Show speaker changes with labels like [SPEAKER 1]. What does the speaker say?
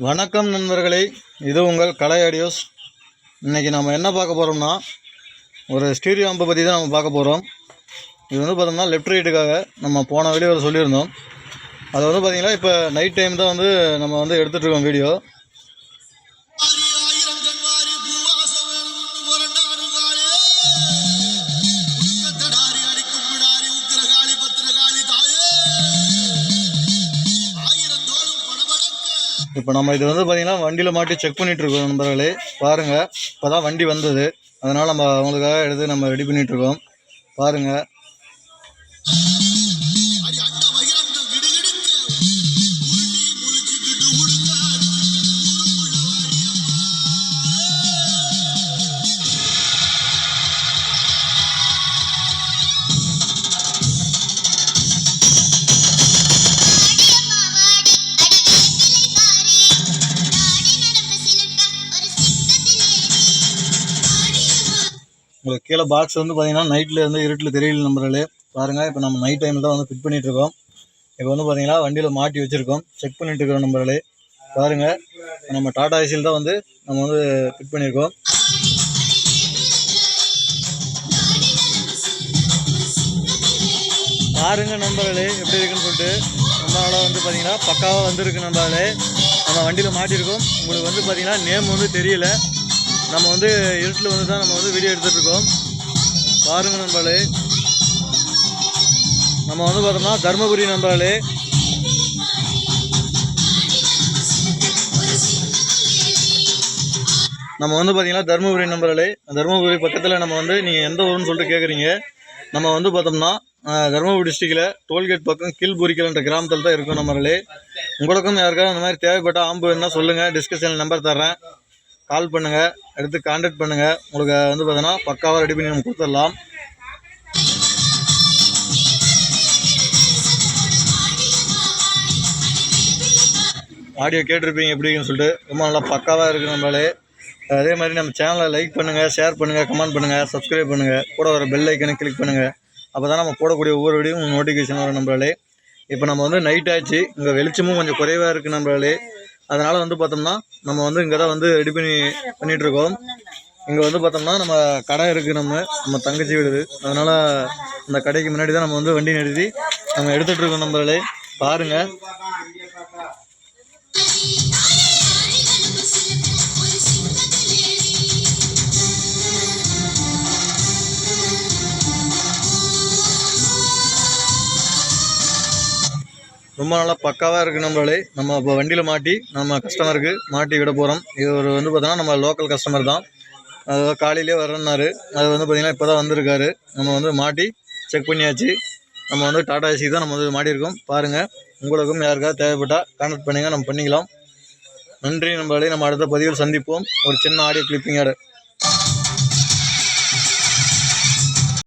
[SPEAKER 1] வணக்கம் நண்பர்களே, இது உங்கள் கலை ஆடியோஸ். இன்றைக்கி நம்ம என்ன பார்க்க போகிறோம்னா, ஒரு ஸ்டீரியோ ஆம்பை பற்றி தான் நம்ம பார்க்க போகிறோம். இது வந்து பார்த்தோம்னா லெஃப்ட் ரைட்டுக்காக நம்ம போன வீடியோ சொல்லியிருந்தோம். அதை வந்து பார்த்திங்கன்னா இப்போ நைட் டைம் தான் வந்து நம்ம வந்து எடுத்துகிட்ருக்கோம் வீடியோ. இப்போ நம்ம இது வந்து பார்த்திங்கன்னா வண்டியில் மாட்டி செக் பண்ணிகிட்ருக்கோம் நண்பர்களே. பாருங்கள், இப்போ தான் வண்டி வந்தது, அதனால் நம்ம அவங்களுக்காக எடுத்து நம்ம ரெடி பண்ணிகிட்ருக்கோம். பாருங்கள், உங்களுக்கு கீழே பாக்ஸ் வந்து பார்த்திங்கன்னா நைட்டில் வந்து இருட்டில் தெரியல நம்பர்களே. பாருங்கள், இப்போ நம்ம நைட் டைமில் தான் வந்து ஃபிட் பண்ணிகிட்ருக்கோம். இப்போ வந்து பார்த்திங்கன்னா வண்டியில் மாட்டி வச்சுருக்கோம், செக் பண்ணிகிட்டு இருக்கிறோம் நம்பர்களே. பாருங்கள், நம்ம டாடா ஏசியில் தான் வந்து நம்ம வந்து ஃபிட் பண்ணியிருக்கோம். பாருங்கள் நண்பர்களே எப்படி இருக்குன்னு சொல்லிட்டு. ரொம்ப நாளாக வந்து பார்த்திங்கன்னா பக்காவாக வந்துருக்கு நண்பர்களே. நம்ம வண்டியில் மாட்டியிருக்கோம். உங்களுக்கு வந்து பார்த்திங்கன்னா நேம் வந்து தெரியல. நம்ம வந்து இருட்டில் வந்து தான் நம்ம வந்து வீடியோ எடுத்துகிட்ருக்கோம். பாருங்கள் நண்பர்களே, நம்ம வந்து பார்த்தோம்னா தருமபுரி நண்பர்களே. நம்ம வந்து பார்த்திங்கன்னா தருமபுரி நண்பர்களே. தருமபுரி பக்கத்தில் நம்ம வந்து நீங்கள் எந்த ஊருன்னு சொல்லிட்டு கேட்குறீங்க. நம்ம வந்து பார்த்தோம்னா தருமபுரி டிஸ்ட்ரிக்டில் டோல்கேட் பக்கம் கீழ்பூரிக்கல்ன்ற கிராமத்தில் தான் இருக்கும் நண்பர்களே. உங்களுக்கும் யாருக்காவது அந்த மாதிரி தேவைப்பட்ட ஆம்பு என்ன சொல்லுங்கள், டிஸ்கிரிப்ஷனில் நம்பர் தர்றேன், கால் பண்ணுங்கள், எடுத்து கான்டாக்ட் பண்ணுங்கள். உங்களுக்கு வந்து பார்த்தோன்னா பக்காவாக ரெடி பண்ணி நம்ம கொடுத்துடலாம். ஆடியோ கேட்டிருப்பீங்க எப்படின்னு சொல்லிட்டு. ரொம்ப நல்லா பக்காவாக இருக்குது நம்மளாலே. அதே மாதிரி நம்ம சேனலை லைக் பண்ணுங்கள், ஷேர் பண்ணுங்கள், கமெண்ட் பண்ணுங்கள், சப்ஸ்கிரைப் பண்ணுங்கள், கூட வர பெல் ஐக்கனை கிளிக் பண்ணுங்கள். அப்போ தான் நம்ம போடக்கூடிய ஒவ்வொரு வீடியும் நோட்டிஃபிகேஷன் வரும் நம்மளாலே. இப்போ நம்ம வந்து நைட் ஆச்சு, இங்கே வெளிச்சமும் கொஞ்சம் குறைவாக இருக்குது நம்மளாலே. அதனால் வந்து பார்த்தோம்னா நம்ம வந்து இங்கே தான் வந்து ரெடி பண்ணிகிட்ருக்கோம். இங்கே வந்து பார்த்தோம்னா நம்ம கடை இருக்குது, நம்ம தங்கச்சி வீடு. அதனால் அந்த கடைக்கு முன்னாடி தான் நம்ம வந்து வண்டி நிறுத்தி நம்ம எடுத்துகிட்ருக்கோம் நம்மளே. பாருங்கள், ரொம்ப நல்லா பக்காவாக இருக்குது நம்மளே. நம்ம இப்போ வண்டியில் மாட்டி நம்ம கஸ்டமருக்கு மாட்டி விட போகிறோம். இது ஒரு வந்து பார்த்தோன்னா நம்ம லோக்கல் கஸ்டமர் தான். அது காலையிலே வரேன்னாரு. அது வந்து பார்த்திங்கன்னா இப்போ தான் வந்திருக்காரு. நம்ம வந்து மாட்டி செக் பண்ணியாச்சு. நம்ம வந்து டாடா ஏசி தான் நம்ம வந்து மாட்டியிருக்கோம். பாருங்கள், உங்களுக்கும் யாருக்காவது தேவைப்பட்டால் கான்டாக்ட் பண்ணுங்கள், நம்ம பண்ணிக்கலாம். நன்றி நண்பர்களே. நம்ம அடுத்த பதிவில் சந்திப்போம். ஒரு சின்ன ஆடியோ கிளிப்பிங்கோட.